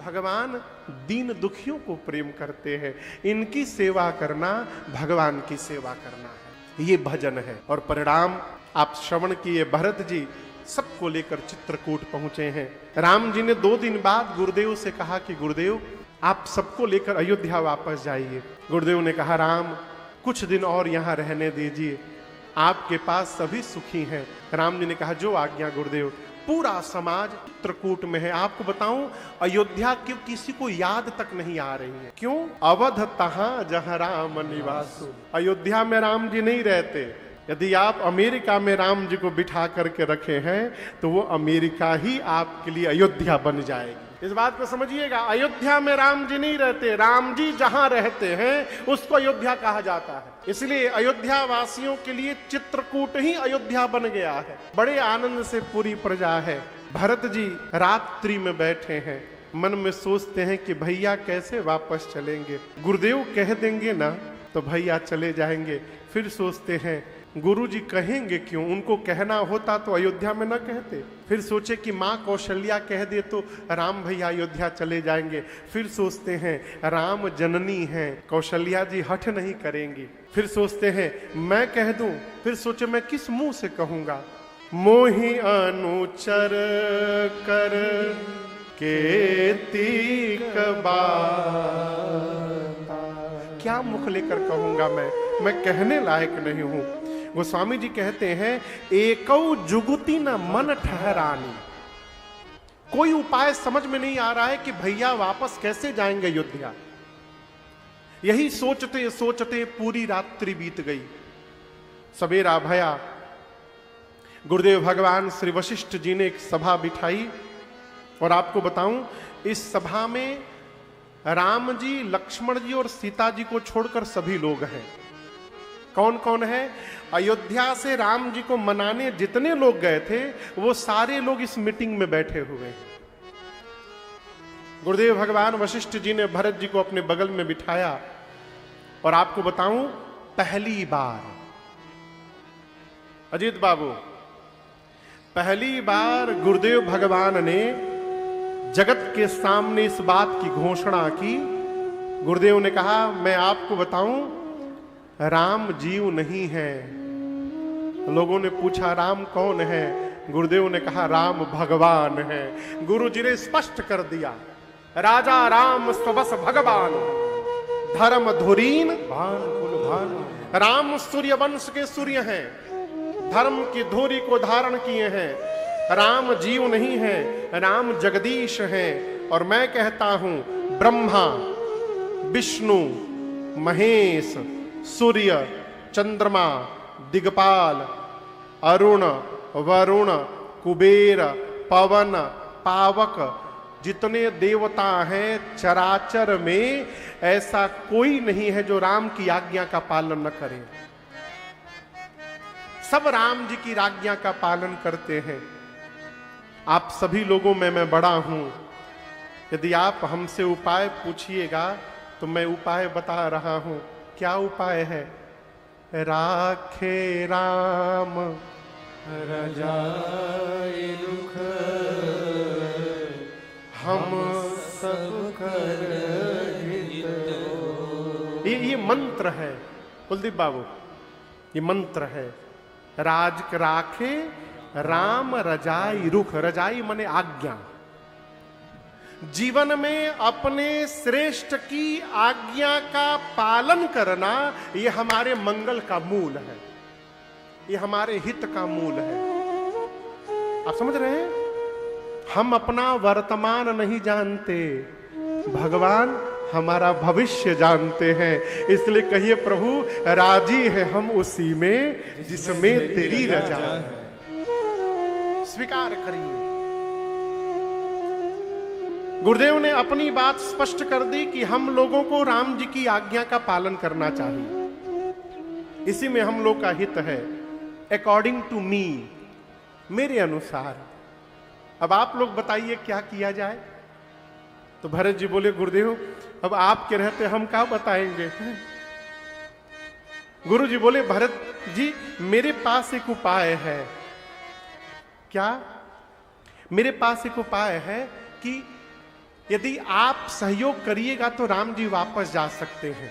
भगवान दीन दुखियों को प्रेम करते हैं, इनकी सेवा करना भगवान की सेवा करना है, ये भजन है। और परिणाम आप श्रवण किए, भरत जी सबको लेकर चित्रकूट पहुंचे हैं। राम जी ने 2 दिन बाद गुरुदेव से कहा कि गुरुदेव आप सबको लेकर अयोध्या वापस जाइए। गुरुदेव ने कहा राम कुछ दिन और यहाँ रहने दीजिए, आपके पास सभी सुखी हैं। राम जी ने कहा जो आज्ञा गुरुदेव। पूरा समाज चित्रकूट में है। आपको बताऊं अयोध्या की किसी को याद तक नहीं आ रही है। क्यों? अवध तहां जहां राम निवासु। अयोध्या में राम जी नहीं रहते। यदि आप अमेरिका में राम जी को बिठा करके रखे हैं तो वो अमेरिका ही आपके लिए अयोध्या बन जाएगी। इस बात को समझिएगा, अयोध्या में राम जी नहीं रहते, राम जी जहां रहते हैं उसको अयोध्या कहा जाता है। इसलिए अयोध्या वासियों के लिए चित्रकूट ही अयोध्या बन गया है। बड़े आनंद से पूरी प्रजा है। भरत जी रात्रि में बैठे हैं, मन में सोचते हैं कि भैया कैसे वापस चलेंगे। गुरुदेव कह देंगे ना तो भैया चले जाएंगे। फिर सोचते हैं गुरुजी कहेंगे क्यों, उनको कहना होता तो अयोध्या में न कहते। फिर सोचे कि माँ कौशल्या कह दे तो राम भैया अयोध्या चले जाएंगे। फिर सोचते हैं राम जननी हैं, कौशल्या जी हठ नहीं करेंगी। फिर सोचते हैं मैं कह दूं, फिर सोचे मैं किस मुंह से कहूंगा। मोहि अनुचर कर केतिक बात, क्या मुख लेकर कहूंगा मैं कहने लायक नहीं हूं। गोस्वामी जी कहते हैं एकौ जुगुति न मन ठहरानी। कोई उपाय समझ में नहीं आ रहा है कि भैया वापस कैसे जाएंगे अयोध्या। यही सोचते सोचते पूरी रात्रि बीत गई। सवेरा भया, गुरुदेव भगवान श्री वशिष्ठ जी ने एक सभा बिठाई। और आपको बताऊं इस सभा में राम जी, लक्ष्मण जी और सीता जी को छोड़कर सभी लोग हैं। कौन कौन है? अयोध्या से राम जी को मनाने जितने लोग गए थे वो सारे लोग इस मीटिंग में बैठे हुए। गुरुदेव भगवान वशिष्ठ जी ने भरत जी को अपने बगल में बिठाया। और आपको बताऊं पहली बार, अजीत बाबू, पहली बार गुरुदेव भगवान ने जगत के सामने इस बात की घोषणा की। गुरुदेव ने कहा मैं आपको बताऊं राम जीव नहीं है। लोगों ने पूछा राम कौन है? गुरुदेव ने कहा राम भगवान है। गुरु जी ने स्पष्ट कर दिया राजा राम स्वबस भगवान, धर्म धुरीन भान कुल भान। राम सूर्य वंश के सूर्य हैं, धर्म की धुरी को धारण किए हैं। राम जीव नहीं है, राम जगदीश है। और मैं कहता हूं ब्रह्मा, विष्णु, महेश, सूर्य, चंद्रमा, दिगपाल, अरुण, वरुण, कुबेर, पवन, पावक, जितने देवता हैं चराचर में ऐसा कोई नहीं है जो राम की आज्ञा का पालन न करे। सब राम जी की आज्ञा का पालन करते हैं। आप सभी लोगों में मैं बड़ा हूं। यदि आप हमसे उपाय पूछिएगा तो मैं उपाय बता रहा हूं। क्या उपाय है? राखे राम रजाई रुख, हम सब कर हित। ये मंत्र है कुलदीप बाबू, ये मंत्र है। राज राखे राम रजाई रुख। रजाई माने आज्ञा। जीवन में अपने श्रेष्ठ की आज्ञा का पालन करना ये हमारे मंगल का मूल है, ये हमारे हित का मूल है। आप समझ रहे हैं? हम अपना वर्तमान नहीं जानते, भगवान हमारा भविष्य जानते हैं। इसलिए कहिए प्रभु राजी है हम उसी में जिसमें तेरी रजा है। स्वीकार करिए। गुरुदेव ने अपनी बात स्पष्ट कर दी कि हम लोगों को राम जी की आज्ञा का पालन करना चाहिए, इसी में हम लोग का हित है। अकॉर्डिंग टू मी, मेरे अनुसार। अब आप लोग बताइए क्या किया जाए। तो भरत जी बोले गुरुदेव अब आपके रहते हम क्या बताएंगे। गुरु जी बोले भरत जी मेरे पास एक उपाय है। क्या? मेरे पास एक उपाय है कि यदि आप सहयोग करिएगा तो राम जी वापस जा सकते हैं।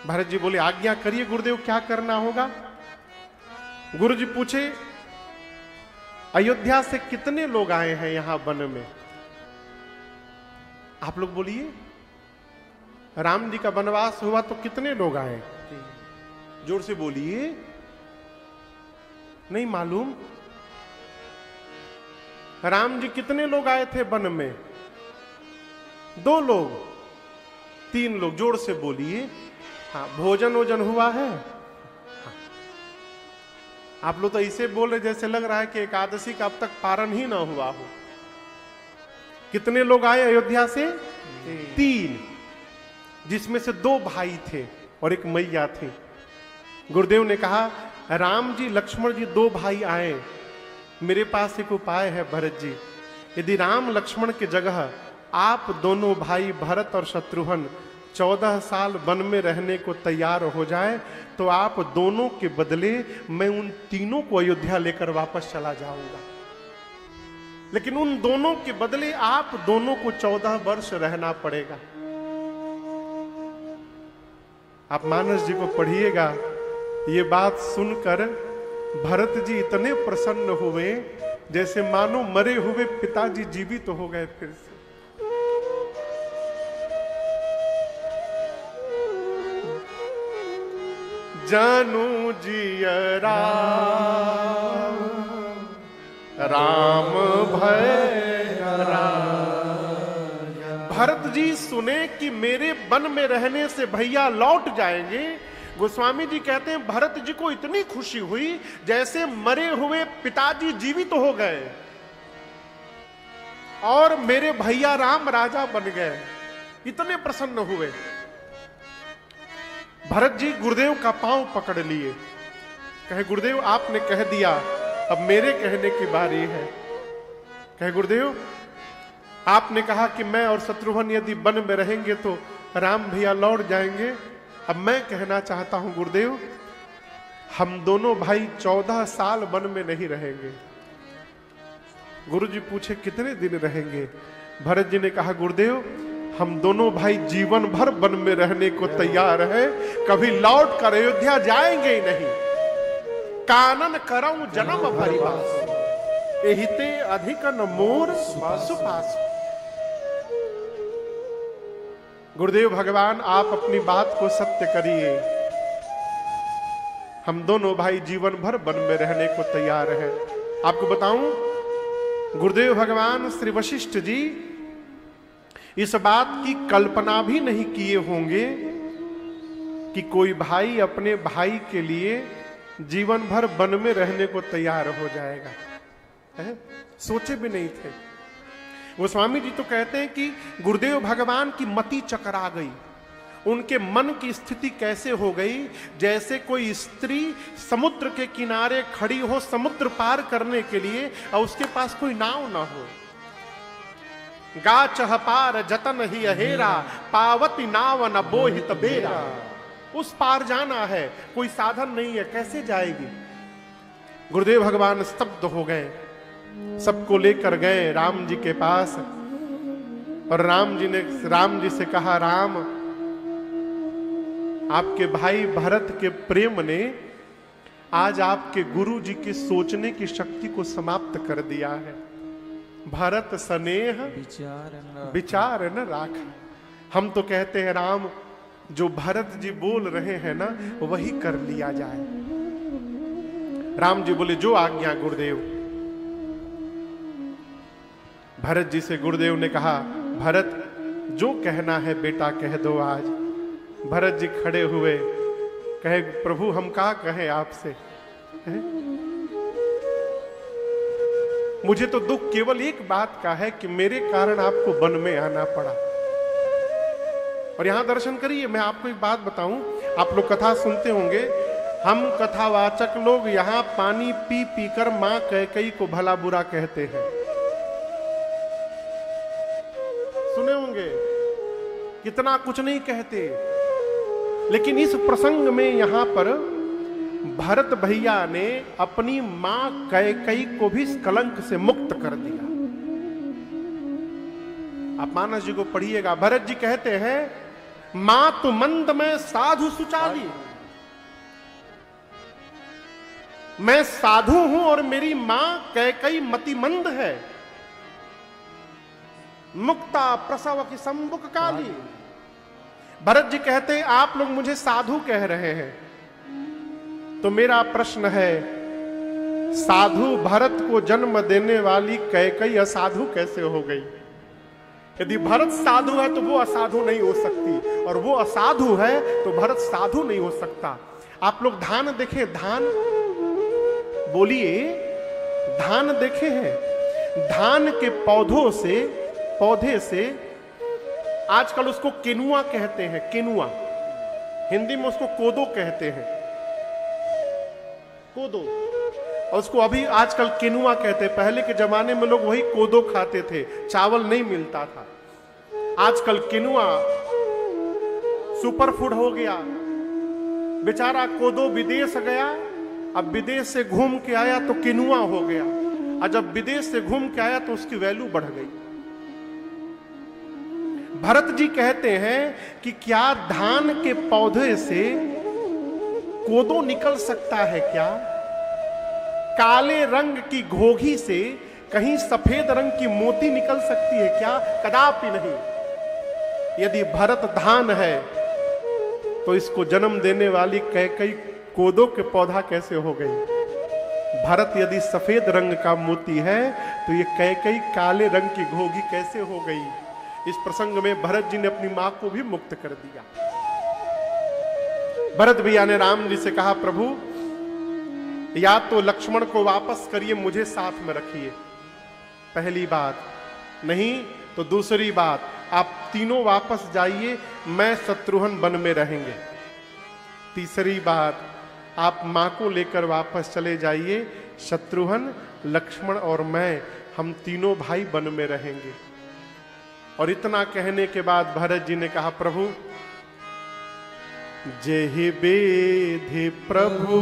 भरत जी बोले आज्ञा करिए गुरुदेव, क्या करना होगा? गुरु जी पूछे अयोध्या से कितने लोग आए हैं यहां वन में? आप लोग बोलिए, राम जी का वनवास हुआ तो कितने लोग आए? जोर से बोलिए, नहीं मालूम? राम जी कितने लोग आए थे वन में? 2 लोग, 3 लोग, जोर से बोलिए। हाँ, भोजन वोजन हुआ है? हाँ। आप लोग तो ऐसे बोल रहे जैसे लग रहा है कि एकादशी का अब तक पारण ही ना हुआ हो। कितने लोग आए अयोध्या से? 3, जिसमें से 2 भाई थे और एक मैया थी। गुरुदेव ने कहा राम जी लक्ष्मण जी 2 भाई आए, मेरे पास एक उपाय है भरत जी। यदि राम लक्ष्मण की जगह आप दोनों भाई भरत और शत्रुघ्न 14 साल वन में रहने को तैयार हो जाए तो आप दोनों के बदले मैं उन तीनों को अयोध्या लेकर वापस चला जाऊंगा। लेकिन उन दोनों के बदले आप दोनों को 14 वर्ष रहना पड़ेगा। आप मानस जी को पढ़िएगा। ये बात सुनकर भरत जी इतने प्रसन्न हुए जैसे मानो मरे हुए पिताजी जीवित तो हो गए फिर से। जानू जी राम, राम भय राम। भरत जी सुने कि मेरे वन में रहने से भैया लौट जाएंगे। गोस्वामी जी कहते हैं भरत जी को इतनी खुशी हुई जैसे मरे हुए पिताजी जीवित हो गए और मेरे भैया राम राजा बन गए। इतने प्रसन्न हुए। भरत जी गुरुदेव का पांव पकड़ लिए, कहे गुरुदेव आपने कह दिया, अब मेरे कहने की बारी है। कहे गुरुदेव आपने कहा कि मैं और शत्रुघ्न यदि वन में रहेंगे तो राम भैया लौट जाएंगे। अब मैं कहना चाहता हूं गुरुदेव, हम दोनों भाई 14 साल वन में नहीं रहेंगे। गुरु जी पूछे कितने दिन रहेंगे? भरत जी ने कहा गुरुदेव हम दोनों भाई जीवन भर वन में रहने को तैयार है, कभी लौट कर अयोध्या जाएंगे ही नहीं। कानन करऊं जन्म भरिवास, एहिते अधिक न मोर सुपास। गुरुदेव भगवान आप अपनी बात को सत्य करिए। हम दोनों भाई जीवन भर वन में रहने को तैयार हैं। आपको बताऊं गुरुदेव भगवान श्री वशिष्ठ जी इस बात की कल्पना भी नहीं किए होंगे कि कोई भाई अपने भाई के लिए जीवन भर वन में रहने को तैयार हो जाएगा, है? सोचे भी नहीं थे। गोस्वामी जी तो कहते हैं कि गुरुदेव भगवान की मति चकरा गई। उनके मन की स्थिति कैसे हो गई, जैसे कोई स्त्री समुद्र के किनारे खड़ी हो समुद्र पार करने के लिए और उसके पास कोई नाव ना हो। गा चह पार जतन ही अहेरा, पावती नाव न बोहित बेरा। उस पार जाना है, कोई साधन नहीं है, कैसे जाएगी? गुरुदेव भगवान स्तब्ध हो गए। सबको लेकर गए राम जी के पास और राम जी से कहा राम आपके भाई भरत के प्रेम ने आज आपके गुरु जी की सोचने की शक्ति को समाप्त कर दिया है। भरत स्नेह विचार न राख। हम तो कहते हैं राम जो भरत जी बोल रहे हैं ना वही कर लिया जाए। राम जी बोले जो आज्ञा गुरुदेव। भरत जी से गुरुदेव ने कहा भरत जो कहना है बेटा कह दो आज। भरत जी खड़े हुए, कहे प्रभु हम क्या कहें आपसे, मुझे तो दुख केवल एक बात का है कि मेरे कारण आपको वन में आना पड़ा। और यहां दर्शन करिए, मैं आपको एक बात बताऊं, आप लोग कथा सुनते होंगे, हम कथावाचक लोग यहां पानी पी पी कर मां कैकेयी को भला बुरा कहते हैं। सुने होंगे, कितना कुछ नहीं कहते, लेकिन इस प्रसंग में यहां पर भरत भैया ने अपनी मां कैकेयी को भी इस कलंक से मुक्त कर दिया। आप मानस जी को पढ़िएगा। भरत जी कहते हैं, मातु मंद में साधु सुचाली, मैं साधु हूं और मेरी मां कैकई मतिमंद है। मुक्ता प्रसव की संबुक काली। भरत जी कहते हैं, आप लोग मुझे साधु कह रहे हैं, तो मेरा प्रश्न है, साधु भरत को जन्म देने वाली कैकई असाधु कैसे हो गई? यदि भरत साधु है तो वो असाधु नहीं हो सकती, और वो असाधु है तो भरत साधु नहीं हो सकता। आप लोग धान देखे, धान बोलिए, धान देखे हैं? धान के पौधे से आजकल उसको केनुआ कहते हैं, केनुआ, हिंदी में उसको कोदो कहते हैं, कोदो, और उसको अभी आजकल केनुआ कहते हैं। पहले के जमाने में लोग वही कोदो खाते थे, चावल नहीं मिलता था। आजकल केनुआ सुपर फूड हो गया। बेचारा कोदो विदेश गया, अब विदेश से घूम के आया तो केनुआ हो गया, और जब विदेश से घूम के आया तो उसकी वैल्यू बढ़ गई। भरत जी कहते हैं कि क्या धान के पौधे से कोदो निकल सकता है क्या? काले रंग की घोघी से कहीं सफेद रंग की मोती निकल सकती है क्या? कदापि नहीं। यदि भरत धान है तो इसको जन्म देने वाली कैकई कोदो के पौधा कैसे हो गई? भरत यदि सफेद रंग का मोती है तो ये कैकई काले रंग की घोघी कैसे हो गई? इस प्रसंग में भरत जी ने अपनी मां को भी मुक्त कर दिया। भरत भैया ने राम जी से कहा, प्रभु या तो लक्ष्मण को वापस करिए, मुझे साथ में रखिए, पहली बात, नहीं तो दूसरी बात, आप तीनों वापस जाइए, मैं शत्रुघ्न वन में रहेंगे। तीसरी बात, आप मां को लेकर वापस चले जाइए, शत्रुघ्न, लक्ष्मण और मैं, हम तीनों भाई वन में रहेंगे। और इतना कहने के बाद भरत जी ने कहा, प्रभु जेहि बेधि प्रभु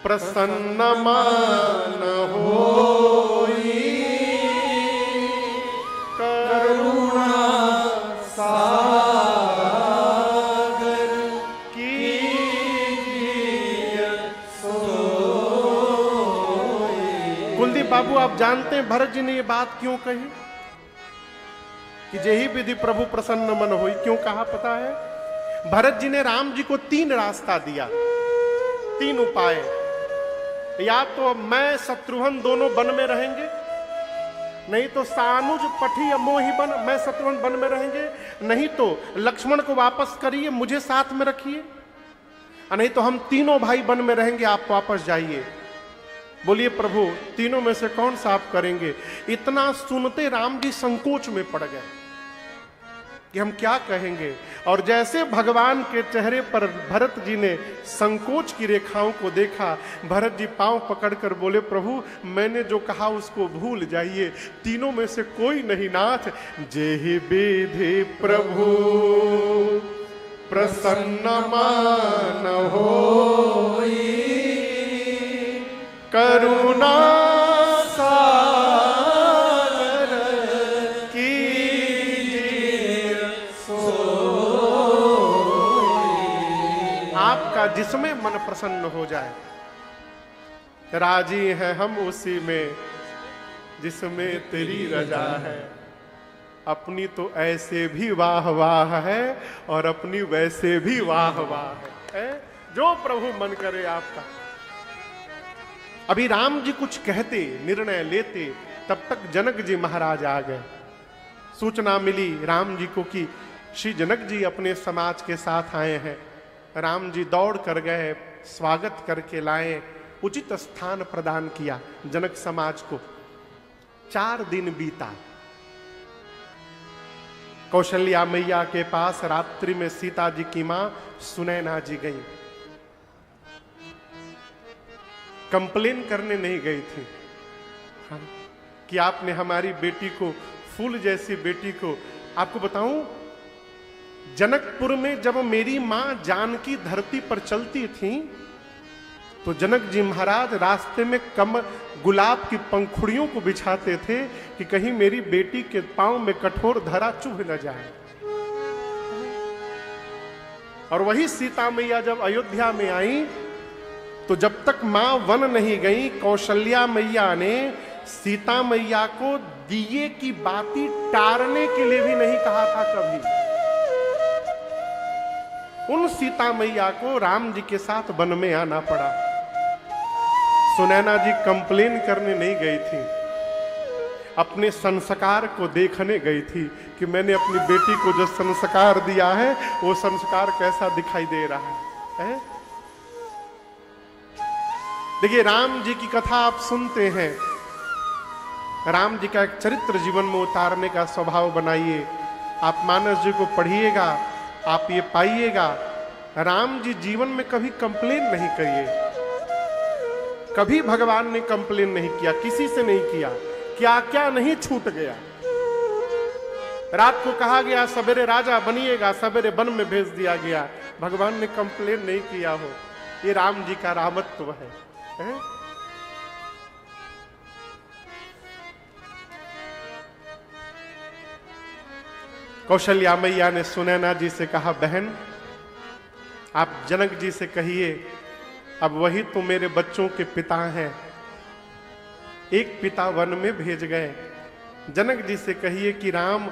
प्रसन्न मान होई, करुणा सागर कीजिए सोई। कुलदीप बाबू, आप जानते हैं भरत जी ने ये बात क्यों कही कि जेहि विधि प्रभु प्रसन्न मन होई? क्यों कहा पता है? भरत जी ने राम जी को 3 रास्ता दिया, 3 उपाय। या तो मैं शत्रुघ्न दोनों वन में रहेंगे, नहीं तो सानुज पठी या मोहि वन, मैं शत्रुघ्न वन में रहेंगे, नहीं तो लक्ष्मण को वापस करिए, मुझे साथ में रखिए, नहीं तो हम तीनों भाई वन में रहेंगे, आप वापस जाइए। बोलिए प्रभु, तीनों में से कौन सा आप करेंगे? इतना सुनते राम जी संकोच में पड़ गए कि हम क्या कहेंगे। और जैसे भगवान के चेहरे पर भरत जी ने संकोच की रेखाओं को देखा, भरत जी पांव पकड़कर बोले, प्रभु मैंने जो कहा उसको भूल जाइए, तीनों में से कोई नहीं नाथ। जेहि विधि प्रभु प्रसन्न मान होई, करुणा जिसमें मन प्रसन्न हो जाए। राजी हैं हम उसी में जिसमें तेरी रजा है, अपनी तो ऐसे भी वाह वाह है और अपनी वैसे भी वाह वाह है, जो प्रभु मन करे आपका। अभी राम जी कुछ कहते, निर्णय लेते, तब तक जनक जी महाराज आ गए। सूचना मिली राम जी को कि श्री जनक जी अपने समाज के साथ आए हैं। राम जी दौड़ कर गए, स्वागत करके लाए, उचित स्थान प्रदान किया जनक समाज को। 4 दिन बीता। कौशल्या मैया के पास रात्रि में सीता जी की मां सुनैना जी गई। कंप्लेन करने नहीं गई थी कि आपने हमारी बेटी को, फूल जैसी बेटी को, आपको बताऊं, जनकपुर में जब मेरी मां जानकी धरती पर चलती थी तो जनक जी महाराज रास्ते में गुलाब की पंखुड़ियों को बिछाते थे कि कहीं मेरी बेटी के पांव में कठोर धरा चुभ न जाए। और वही सीता मैया जब अयोध्या में आई तो जब तक मां वन नहीं गई, कौशल्या मैया ने सीता मैया को दिए की बाती टारने के लिए भी नहीं कहा था कभी। उन सीता मैया को राम जी के साथ वन में आना पड़ा। सुनैना जी कंप्लेन करने नहीं गई थी, अपने संस्कार को देखने गई थी कि मैंने अपनी बेटी को जो संस्कार दिया है वो संस्कार कैसा दिखाई दे रहा है। देखिए, राम जी की कथा आप सुनते हैं, राम जी का एक चरित्र जीवन में उतारने का स्वभाव बनाइए। आप मानस जी को पढ़िएगा, आप ये पाइएगा राम जी जीवन में कभी कंप्लेन नहीं करिए। कभी भगवान ने कंप्लेन नहीं किया, किसी से नहीं किया, क्या क्या नहीं छूट गया। रात को कहा गया सवेरे राजा बनिएगा, सवेरे वन में भेज दिया गया, भगवान ने कंप्लेन नहीं किया हो। ये राम जी का रामत्व है। कौशल्या मैया ने सुनैना जी से कहा, बहन आप जनक जी से कहिए, अब वही तो मेरे बच्चों के पिता हैं। एक पिता वन में भेज गए, जनक जी से कहिए कि राम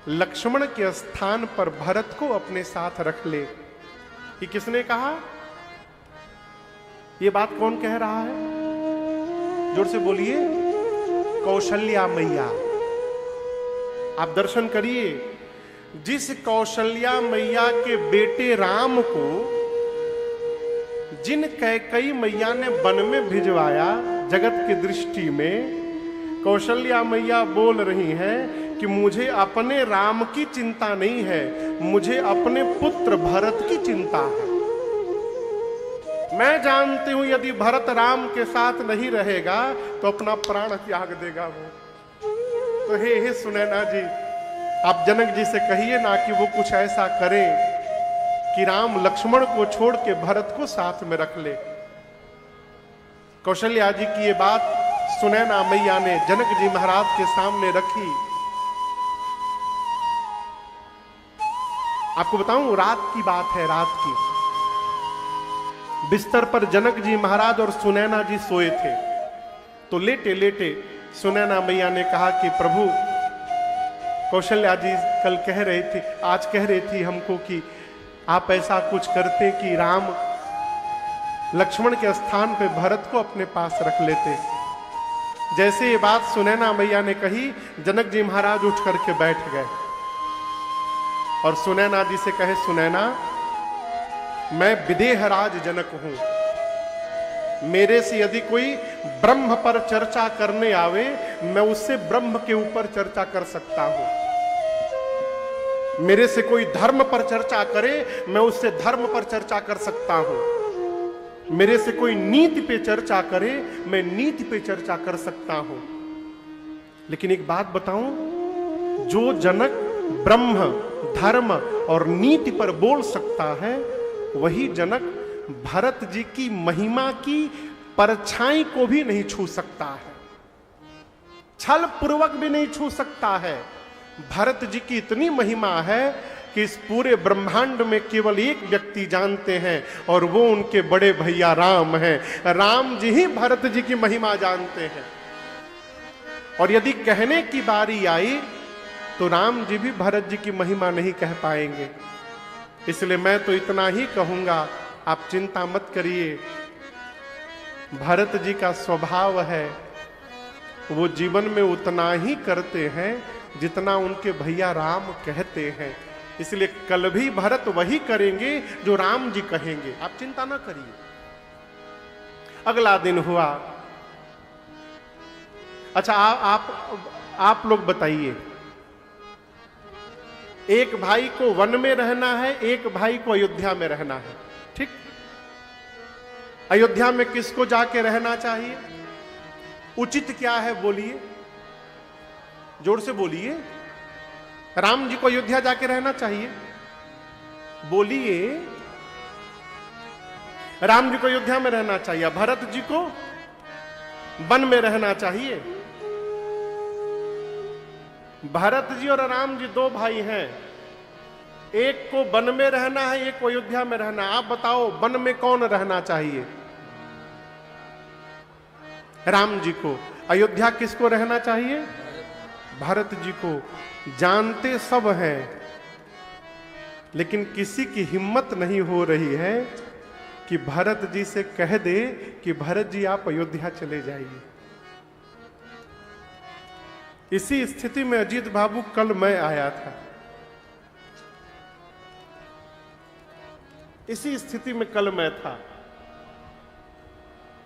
लक्ष्मण के स्थान पर भरत को अपने साथ रख ले। ये किसने कहा? ये बात कौन कह रहा है? जोर से बोलिए। कौशल्या मैया। आप दर्शन करिए, जिस कौशल्या मैया के बेटे राम को जिन कैकेयी मैया ने वन में भिजवाया, जगत की दृष्टि में कौशल्या मैया बोल रही हैं कि मुझे अपने राम की चिंता नहीं है, मुझे अपने पुत्र भरत की चिंता है। मैं जानती हूं यदि भरत राम के साथ नहीं रहेगा तो अपना प्राण त्याग देगा वो। तो हे सुनैना जी, आप जनक जी से कहिए ना कि वो कुछ ऐसा करें कि राम लक्ष्मण को छोड़ के भरत को साथ में रख ले। कौशल्या जी की ये बात सुनैना मैया ने जनक जी महाराज के सामने रखी। आपको बताऊं, रात की बात है, रात की। बिस्तर पर जनक जी महाराज और सुनैना जी सोए थे। तो लेटे लेटे सुनैना मैया ने कहा कि प्रभु, कौशल्या जी कल कह रहे थे, आज कह रही थी हमको कि आप ऐसा कुछ करते कि राम लक्ष्मण के स्थान पे भरत को अपने पास रख लेते। जैसे ये बात सुनैना मैया ने कही, जनक जी महाराज उठ करके बैठ गए और सुनैना जी से कहे, सुनैना मैं विदेहराज जनक हूं, मेरे से यदि कोई ब्रह्म पर चर्चा करने आवे, मैं उससे ब्रह्म के ऊपर चर्चा कर सकता हूं। मेरे से कोई धर्म पर चर्चा करे, मैं उससे धर्म पर चर्चा कर सकता हूं। मेरे से कोई नीति पे चर्चा करे, मैं नीति पे चर्चा कर सकता हूं। लेकिन एक बात बताऊं, जो जनक ब्रह्म, धर्म और नीति पर बोल सकता है, वही जनक भरत जी की महिमा की परछाई को भी नहीं छू सकता है, छल पूर्वक भी नहीं छू सकता है। भरत जी की इतनी महिमा है कि इस पूरे ब्रह्मांड में केवल एक व्यक्ति जानते हैं और वो उनके बड़े भैया राम हैं। राम जी ही भरत जी की महिमा जानते हैं। और यदि कहने की बारी आई तो राम जी भी भरत जी की महिमा नहीं कह पाएंगे। इसलिए मैं तो इतना ही कहूंगा, आप चिंता मत करिए। भरत जी का स्वभाव है, वो जीवन में उतना ही करते हैं जितना उनके भैया राम कहते हैं। इसलिए कल भी भरत वही करेंगे जो राम जी कहेंगे, आप चिंता ना करिए। अगला दिन हुआ। अच्छा, आप लोग बताइए, एक भाई को वन में रहना है, एक भाई को अयोध्या में रहना है, ठीक? अयोध्या में किसको जाके रहना चाहिए? उचित क्या है बोलिए, जोर से बोलिए। राम जी को अयोध्या जाके रहना चाहिए, बोलिए। राम जी को अयोध्या में रहना चाहिए, भरत जी को वन में रहना चाहिए। भरत जी और राम जी दो भाई हैं, एक को वन में रहना है, एक को अयोध्या में रहना है। आप बताओ वन में कौन रहना चाहिए? राम जी को। अयोध्या किसको रहना चाहिए? भरत जी को। जानते सब हैं, लेकिन किसी की हिम्मत नहीं हो रही है कि भरत जी से कह दे कि भरत जी आप अयोध्या चले जाइए। इसी स्थिति में अजीत बाबू कल मैं आया था, इसी स्थिति में कल मैं था।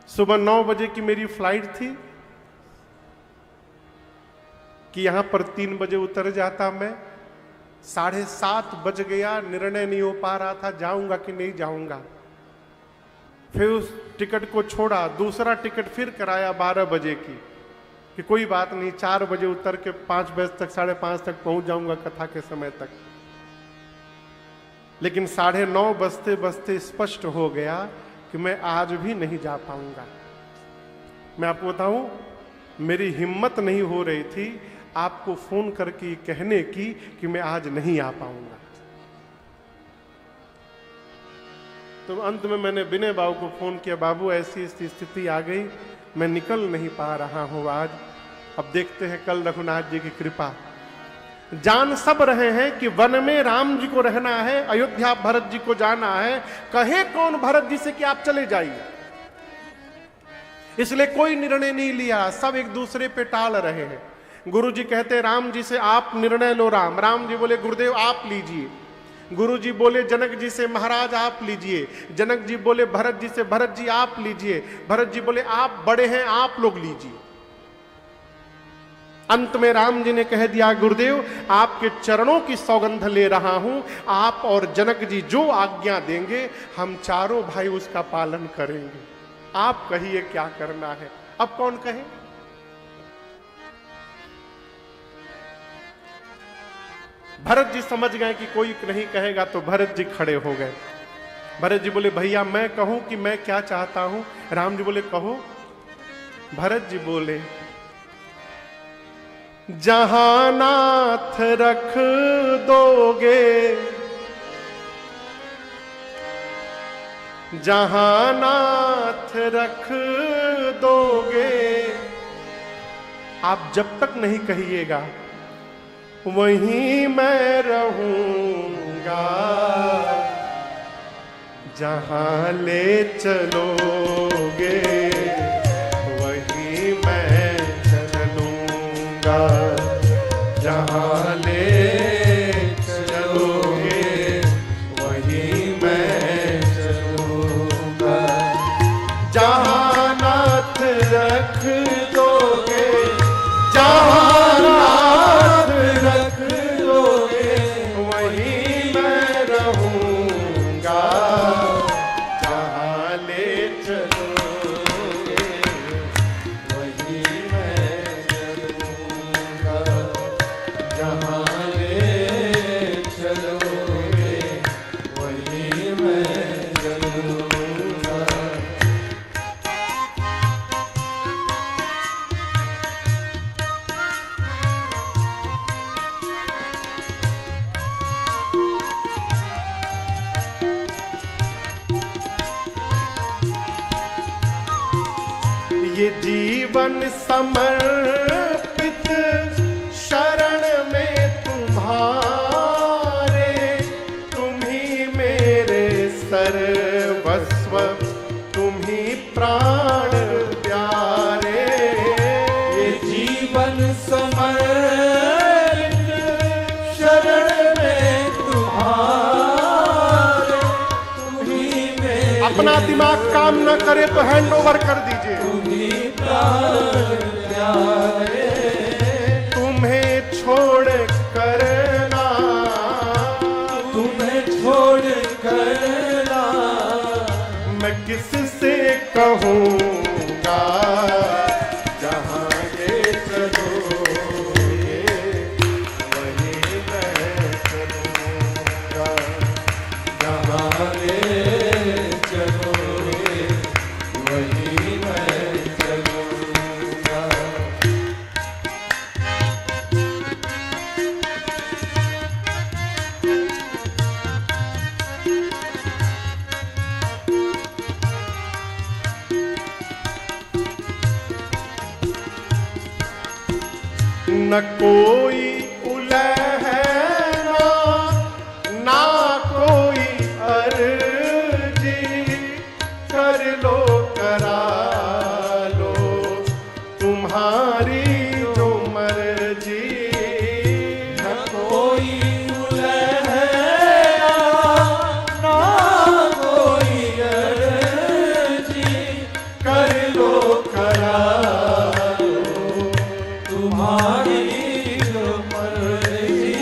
सुबह 9 बजे की मेरी फ्लाइट थी कि यहां पर 3 बजे उतर जाता मैं। 7:30 बज गया, निर्णय नहीं हो पा रहा था जाऊंगा कि नहीं जाऊंगा। फिर उस टिकट को छोड़ा, दूसरा टिकट फिर कराया 12 बजे की कि कोई बात नहीं 4 बजे उतर के 5 बजे तक 5:30 तक पहुंच जाऊंगा कथा के समय तक। लेकिन 9:30 बजते बजते स्पष्ट हो गया कि मैं आज भी नहीं जा पाऊंगा। मैं आपको बताऊं, मेरी हिम्मत नहीं हो रही थी आपको फोन करके कहने की कि मैं आज नहीं आ पाऊंगा। तो अंत में मैंने विनय बाबू को फोन किया, बाबू ऐसी स्थिति आ गई, मैं निकल नहीं पा रहा हूं आज। अब देखते हैं कल रघुनाथ जी की कृपा। जान सब रहे हैं कि वन में राम जी को रहना है, अयोध्या भरत जी को जाना है। कहे कौन भरत जी से कि आप चले जाइए? इसलिए कोई निर्णय नहीं लिया, सब एक दूसरे पे टाल रहे हैं। गुरु जी कहते राम जी से आप निर्णय लो। राम जी बोले गुरुदेव आप लीजिए। गुरु जी बोले जनक जी से महाराज आप लीजिए। जनक जी बोले भरत जी से भरत जी आप लीजिए। भरत जी बोले आप बड़े हैं आप लोग लीजिए। अंत में राम जी ने कह दिया गुरुदेव आपके चरणों की सौगंध ले रहा हूं, आप और जनक जी जो आज्ञा देंगे हम चारों भाई उसका पालन करेंगे। आप कहिए क्या करना है। अब कौन कहे? भरत जी समझ गए कि कोई नहीं कहेगा, तो भरत जी खड़े हो गए। भरत जी बोले भैया मैं कहूं कि मैं क्या चाहता हूं? राम जी बोले कहो। भरत जी बोले जहां नाथ रख दोगे, जहां नाथ रख दोगे, आप जब तक नहीं कहिएगा वहीं मैं रहूंगा। जहां ले चलोगे वहीं मैं चलूंगा। जहां ले चलोगे वहीं मैं चलूंगा। जहां नाथ रख दोगे, जहां नाथ रख दोगे वहीं मैं रहूंगा। जहां ले चलोगे वहीं मैं चलूंगा। जहां ले चलोगे वहीं मैं चलूंगा। ये जीवन समर्पित शरण में तुम्हारे, तुम ही मेरे सर्वस्व, तुम ही प्राण प्यारे। ये जीवन समर्पित शरण में तुम्हारे, तुम ही मेरे। अपना दिमाग काम न करे तो हैंड ओवर कर दीजिए। तुम्हें छोड़ करना, तुम्हें छोड़ करना मैं किससे कहूँगा। जहाँ ये चलोगे वहीं मैं चलूँगा। जहाँ ये चलोगे न कोई उलह ना कोई अर्जी, कर लो करा लो तुम्हारी जो मर्जी। न कोई उलह ना कोई अर्जी, कर लो करा तुम्हारी जो मर्जी।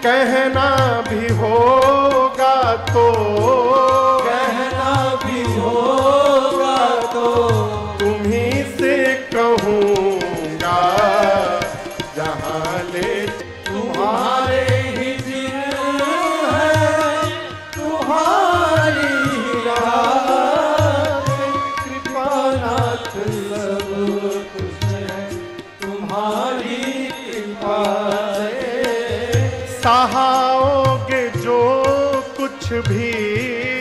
कहना भी होगा तो, कहना भी होगा तो तुम्हीं से कहूँगा, जहाँ ले तुम्हारे ही दिल है, तुम्हारी ही राह है। कृपानाथ सब कुछ है, तुम्हारी कृपा से। सहाओगे जो कुछ भी,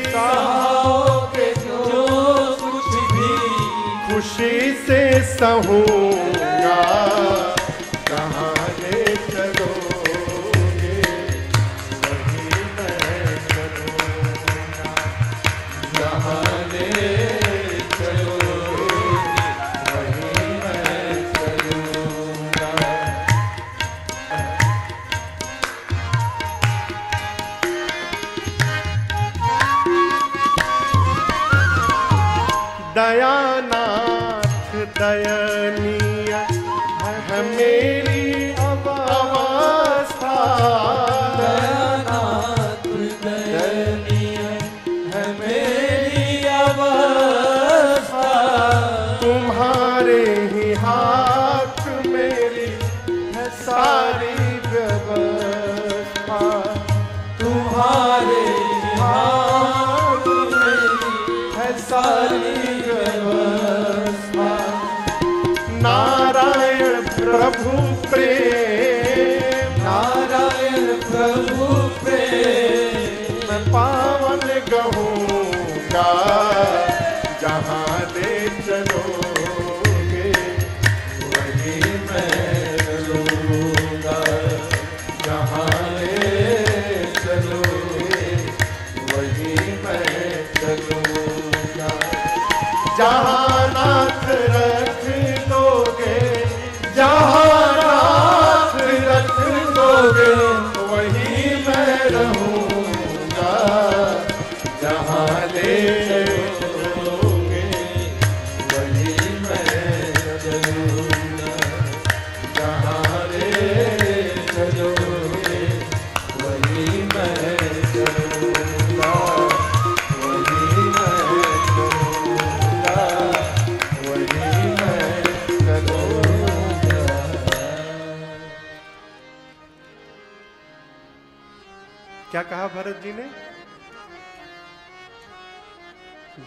सहाओगे जो कुछ भी, खुशी से सहूँगा, जहाँ ले चलोगे वहीं मैं चलूँगा, जहाँ ले चलोगे वहीं मैं चलूँगा। दयानाथ दयनीय है मेरी अवस्था, दयानाथ दयनीय है मेरी अवस्था। तुम्हारे ही हाथ मेरी है सारी व्यवस्था, तुम्हारे हाथ मेरी है सारी व्यवस्था। नारायण प्रभु प्रेम, नारायण प्रभु प्रेम, मैं पावन कहूँगा, जहाँ ले चलोगे वहीं मैं चलूँगा, जहाँ ले चलोगे वहीं मैं चलूँगा। जहाँ नाथ रख दोगे, जहाँ नाथ रख दोगे वहीं मैं रहूँगा, जहाँ ले चलोगे वहीं मैं चलूँगा, जहाँ ले चलोगे वहीं मैं चलूँगा, वहीं मैं चलूँगा, वहीं मैं चलूँगा। क्या कहा भरत जी ने?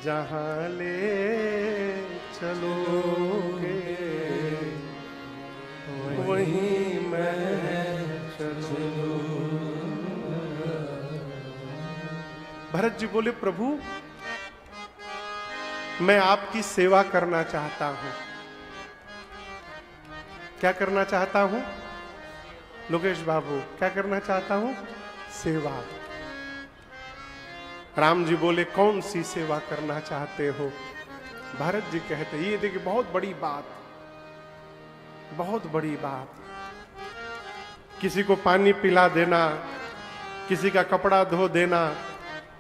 जहाँ ले चलोगे वहीं मैं चलूँगा। भरत जी बोले, प्रभु मैं आपकी सेवा करना चाहता हूं। क्या करना चाहता हूं? लोकेश बाबू, क्या करना चाहता हूं? सेवा। राम जी बोले, कौन सी सेवा करना चाहते हो? भरत जी कहते, ये देखिए बहुत बड़ी बात, बहुत बड़ी बात। किसी को पानी पिला देना, किसी का कपड़ा धो देना,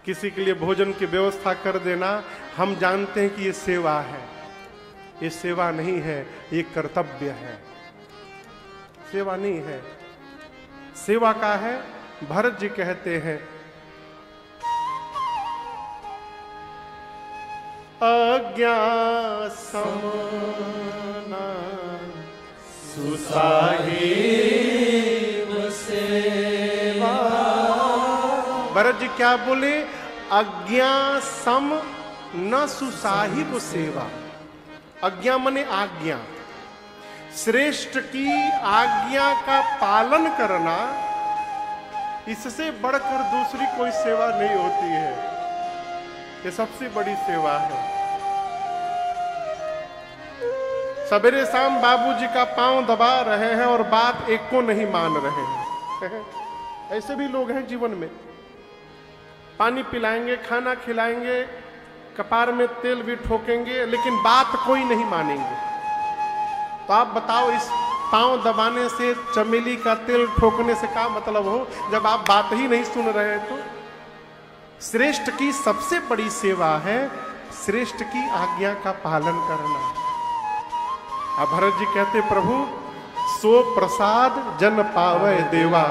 किसी के लिए भोजन की व्यवस्था कर देना, हम जानते हैं कि ये सेवा है। ये सेवा नहीं है, ये कर्तव्य है, सेवा नहीं है। सेवा का है। भरत जी कहते हैं, अज्ञा समाना सुसाहिब सेवा। भरत जी क्या बोले? अज्ञा सम न सुसाहिब सेवा। अज्ञा मने आज्ञा, श्रेष्ठ की आज्ञा का पालन करना, इससे बढ़कर दूसरी कोई सेवा नहीं होती है। ये सबसे बड़ी सेवा है। सवेरे शाम बाबूजी का पांव दबा रहे हैं और बात एक को नहीं मान रहे हैं। ऐसे भी लोग हैं जीवन में, पानी पिलाएंगे, खाना खिलाएंगे, कपार में तेल भी ठोकेंगे, लेकिन बात कोई नहीं मानेंगे। तो आप बताओ, इस पांव दबाने से, चमेली का तेल ठोकने से क्या मतलब हो, जब आप बात ही नहीं सुन रहे हैं? तो श्रेष्ठ की सबसे बड़ी सेवा है श्रेष्ठ की आज्ञा का पालन करना। अब भरत जी कहते, प्रभु सो प्रसाद जन पावै देवा।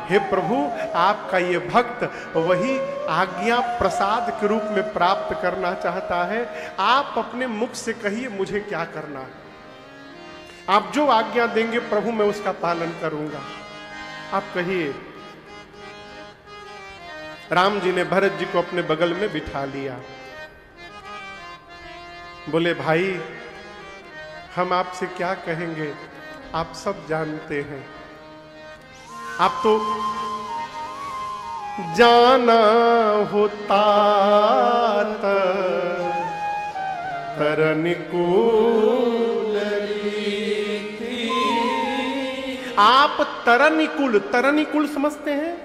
हे प्रभु, आपका ये भक्त वही आज्ञा प्रसाद के रूप में प्राप्त करना चाहता है। आप अपने मुख से कहिए मुझे क्या करना है। आप जो आज्ञा देंगे प्रभु मैं उसका पालन करूंगा। आप कहिए। राम जी ने भरत जी को अपने बगल में बिठा लिया। बोले, भाई हम आपसे क्या कहेंगे, आप सब जानते हैं। आप तो जाना होता तरनिकुल रीति। आप तरनिकुल, तरनिकुल समझते हैं?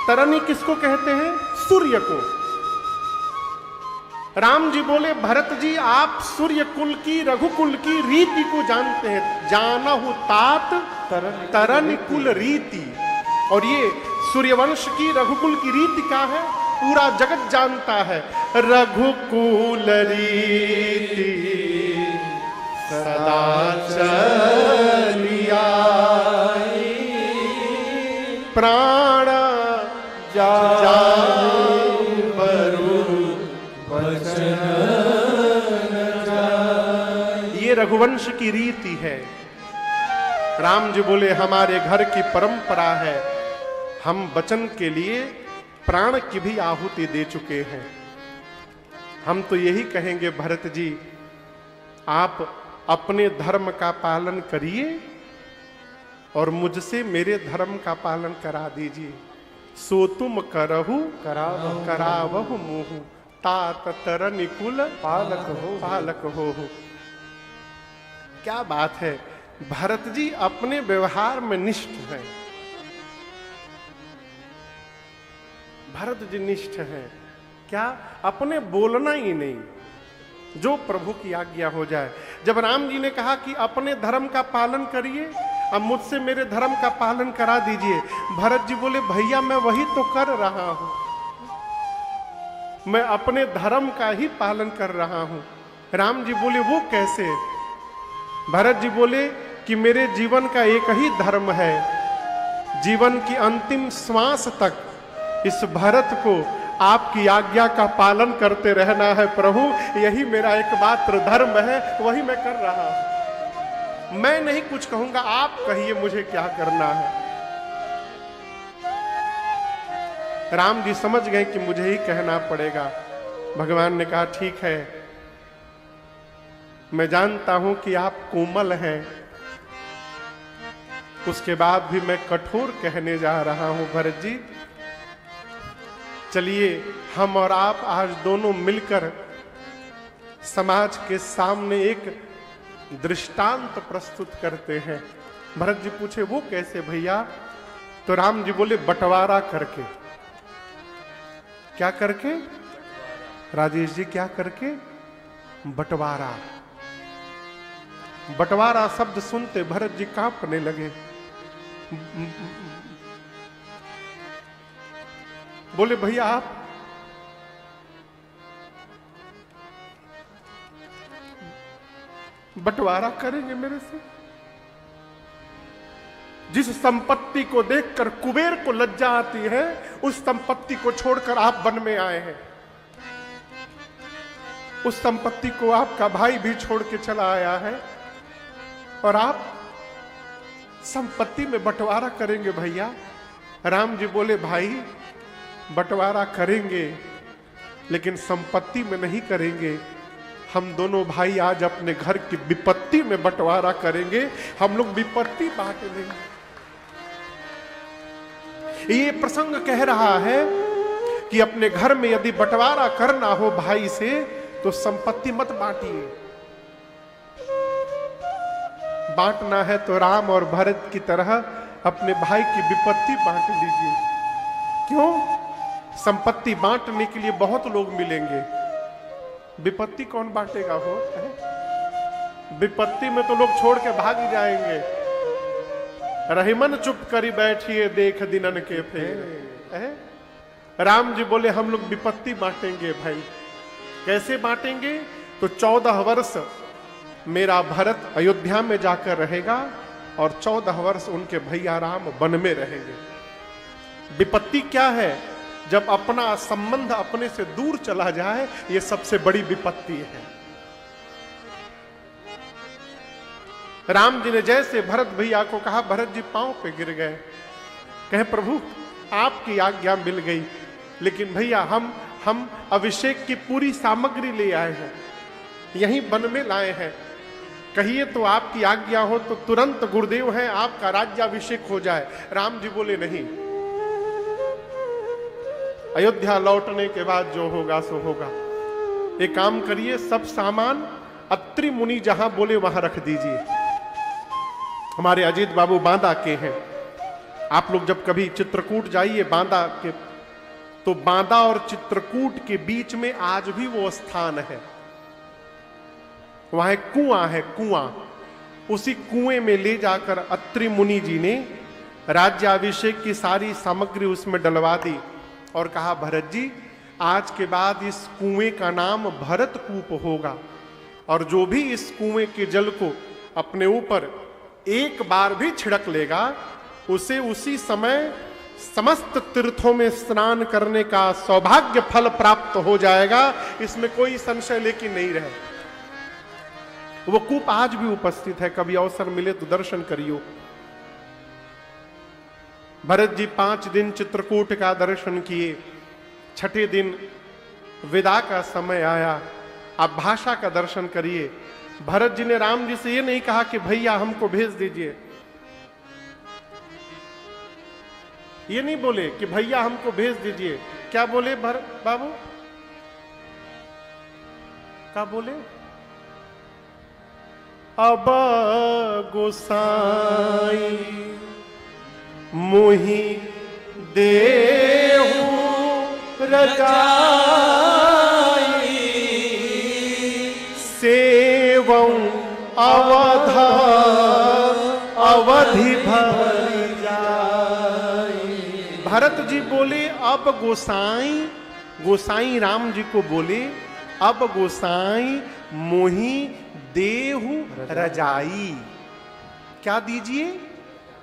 तरनी किसको कहते हैं? सूर्य को। राम जी बोले, भरत जी आप सूर्य कुल की, रघुकुल की रीति को जानते हैं। जानहु तात तरनिकुल रीति। और ये सूर्यवंश की, रघुकुल की रीति क्या है? पूरा जगत जानता है। रघुकुल रीति सदा चलिया, प्राण ये रघुवंश की रीति है। राम जी बोले, हमारे घर की परंपरा है, हम वचन के लिए प्राण की भी आहुति दे चुके हैं। हम तो यही कहेंगे भरत जी, आप अपने धर्म का पालन करिए और मुझसे मेरे धर्म का पालन करा दीजिए। सो तुम करहु करावहु मुहु, तात तरनिकुल पालक हो। क्या बात है, भरत जी अपने व्यवहार में निष्ठ हैं। भरत जी निष्ठ हैं। क्या? अपने बोलना ही नहीं, जो प्रभु की आज्ञा हो जाए। जब राम जी ने कहा कि अपने धर्म का पालन करिए, अब मुझसे मेरे धर्म का पालन करा दीजिए, भरत जी बोले, भैया मैं वही तो कर रहा हूं, मैं अपने धर्म का ही पालन कर रहा हूं। राम जी बोले, वो कैसे? भरत जी बोले कि मेरे जीवन का एक ही धर्म है, जीवन की अंतिम श्वास तक इस भरत को आपकी आज्ञा का पालन करते रहना है प्रभु। यही मेरा एकमात्र धर्म है, वही मैं कर रहा हूं। मैं नहीं कुछ कहूंगा, आप कहिए मुझे क्या करना है। राम जी समझ गए कि मुझे ही कहना पड़ेगा। भगवान ने कहा, ठीक है, मैं जानता हूं कि आप कोमल हैं, उसके बाद भी मैं कठोर कहने जा रहा हूं। भरत जी चलिए, हम और आप आज दोनों मिलकर समाज के सामने एक दृष्टांत प्रस्तुत करते हैं। भरत जी पूछे, वो कैसे भैया? तो राम जी बोले, बंटवारा करके। क्या करके? राजेश जी क्या करके? बंटवारा। बंटवारा शब्द सुनते भरत जी कांपने लगे। बोले, भैया आप बंटवारा करेंगे मेरे से? जिस संपत्ति को देखकर कुबेर को लज्जा आती है, उस संपत्ति को छोड़कर आप वन में आए हैं। उस संपत्ति को आपका भाई भी छोड़ के चला आया है, और आप संपत्ति में बंटवारा करेंगे भैया? राम जी बोले, भाई बंटवारा करेंगे, लेकिन संपत्ति में नहीं करेंगे। हम दोनों भाई आज अपने घर की विपत्ति में बंटवारा करेंगे। हम लोग विपत्ति बांट लेंगे। ये प्रसंग कह रहा है कि अपने घर में यदि बंटवारा करना हो भाई से, तो संपत्ति मत बांटिए। बांटना है तो राम और भरत की तरह अपने भाई की विपत्ति बांट लीजिए। क्यों? संपत्ति बांटने के लिए बहुत लोग मिलेंगे, विपत्ति कौन बांटेगा हो? विपत्ति में तो लोग छोड़ के भाग ही जाएंगे। रहीमन चुप करी बैठिए देख दिनन के फेर। राम जी बोले हम लोग विपत्ति बांटेंगे भाई। कैसे बांटेंगे? तो 14 वर्ष मेरा भरत अयोध्या में जाकर रहेगा और 14 वर्ष उनके भैया राम वन में रहेंगे। विपत्ति क्या है? जब अपना संबंध अपने से दूर चला जाए, ये सबसे बड़ी विपत्ति है। राम जी ने जैसे भरत भैया को कहा, भरत जी पांव पे गिर गए, कहे प्रभु आपकी आज्ञा मिल गई, लेकिन भैया हम अभिषेक की पूरी सामग्री ले आए हैं, यहीं वन में लाए हैं, कहिए तो आपकी आज्ञा हो तो तुरंत गुरुदेव हैं आपका राज्याभिषेक हो जाए। राम जी बोले नहीं, अयोध्या लौटने के बाद जो होगा सो होगा। एक काम करिए, सब सामान अत्रि मुनि जहां बोले वहां रख दीजिए। हमारे अजीत बाबू बांदा के हैं, आप लोग जब कभी चित्रकूट जाइए बांदा के, तो बांदा और चित्रकूट के बीच में आज भी वो स्थान है, वहां एक कुआं है, कुआं। उसी कुएं में ले जाकर अत्रि मुनि जी ने राज्याभिषेक की सारी सामग्री उसमें डलवा दी और कहा भरत जी आज के बाद इस कुएं का नाम भरतकूप होगा, और जो भी इस कुएं के जल को अपने ऊपर एक बार भी छिड़क लेगा उसे उसी समय समस्त तीर्थों में स्नान करने का सौभाग्य फल प्राप्त हो जाएगा। इसमें कोई संशय लेकिन नहीं रहे। वो कूप आज भी उपस्थित है, कभी अवसर मिले तो दर्शन करियो। भरत जी 5 दिन चित्रकूट का दर्शन किए, छठे दिन विदा का समय आया, आप भाषा का दर्शन करिए। भरत जी ने राम जी से ये नहीं कहा कि भैया हमको भेज दीजिए, ये नहीं बोले कि भैया हमको भेज दीजिए। क्या बोले भरत बाबू? क्या बोले? अब गोसाई मोहि देहु रजाई सेवं अवध अवधि भर जाई। भरत जी बोले अब गोसाई, गोसाई राम जी को बोले अब गोसाई मोहि देहु रजाई। क्या दीजिए?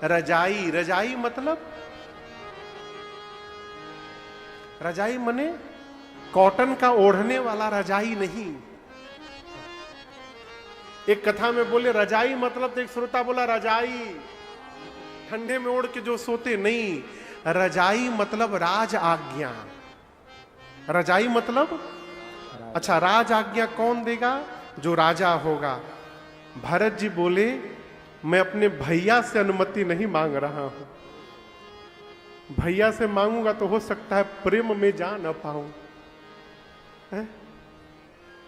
रजाई। रजाई मतलब, रजाई मने कॉटन का ओढ़ने वाला रजाई नहीं। एक कथा में बोले रजाई मतलब, तो एक श्रोता बोला रजाई ठंडे में ओढ़ के जो सोते, नहीं, रजाई मतलब राज आज्ञा। रजाई मतलब, अच्छा राज आज्ञा कौन देगा? जो राजा होगा। भरत जी बोले मैं अपने भैया से अनुमति नहीं मांग रहा हूं, भैया से मांगूंगा तो हो सकता है प्रेम में जा न पाऊं,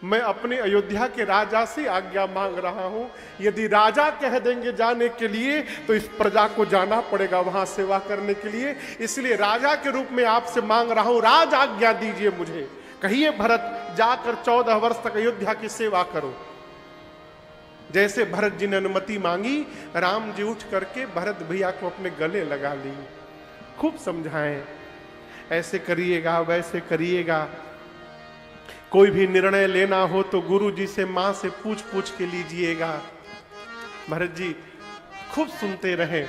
मैं अपने अयोध्या के राजा से आज्ञा मांग रहा हूं। यदि राजा कह देंगे जाने के लिए तो इस प्रजा को जाना पड़ेगा वहां सेवा करने के लिए, इसलिए राजा के रूप में आपसे मांग रहा हूं, राज आज्ञा दीजिए मुझे। कहिए भरत जाकर 14 वर्ष तक अयोध्या की सेवा करो। जैसे भरत जी ने अनुमति मांगी, राम जी उठ करके भरत भैया को अपने गले लगा ली, खूब समझाएं, ऐसे करिएगा वैसे करिएगा, कोई भी निर्णय लेना हो तो गुरु जी से मां से पूछ पूछ के लीजिएगा। भरत जी खूब सुनते रहे।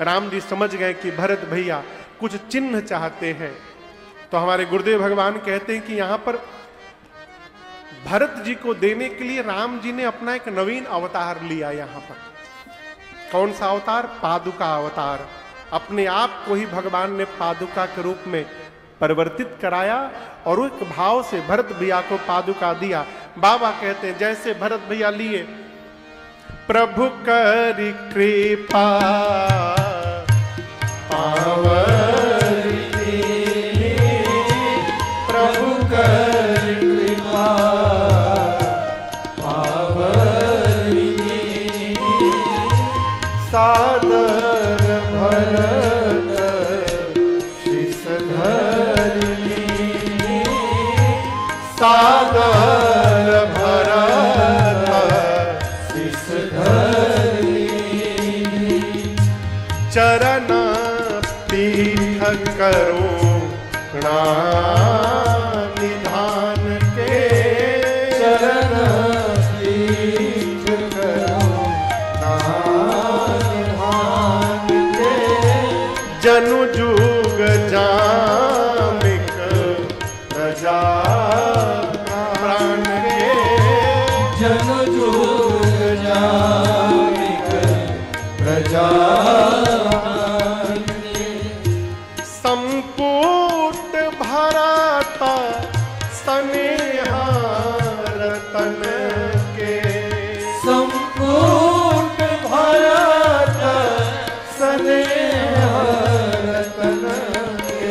राम जी समझ गए कि भरत भैया कुछ चिन्ह चाहते हैं, तो हमारे गुरुदेव भगवान कहते हैं कि यहां पर भरत जी को देने के लिए राम जी ने अपना एक नवीन अवतार लिया। यहां पर कौन सा अवतार? पादुका अवतार। अपने आप को ही भगवान ने पादुका के रूप में परिवर्तित कराया और उस भाव से भरत भैया को पादुका दिया। बाबा कहते हैं जैसे भरत भैया लिए, प्रभु करी कृपा प्रभु कर कृपा पावनी, पीठ करुणा निधान के चरण पीठ करुणा निधान के जनु जुग जामिक प्रजा प्राण के जन जुग जामिक प्रजा संपुट भरता स्नेहा रतन के संपूर्ण भारत स्नेह रतन के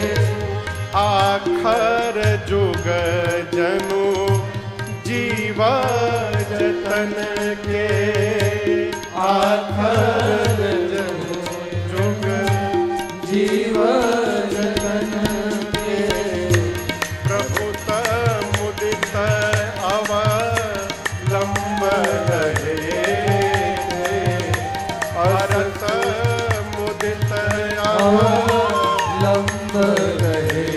आखर जुग जनु जीव जतन के आखर जुग जीव जतन के प्रभुत मुदित अवलंब रहे अरत मुदित लंब रहे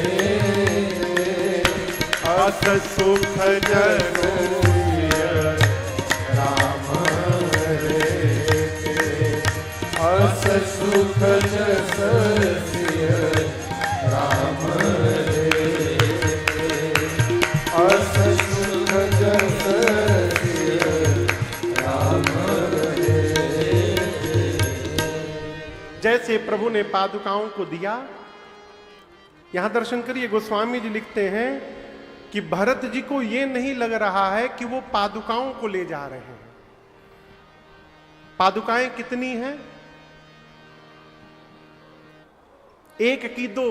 अस सुख जनु राम रे अस सुख जस सिय राम रे अस सुख जस सिय राम रे जैसे प्रभु ने पादुकाओं को दिया। यहां दर्शन करिए, गोस्वामी जी लिखते हैं कि भरत जी को यह नहीं लग रहा है कि वो पादुकाओं को ले जा रहे हैं। पादुकाएं कितनी हैं? एक की दो।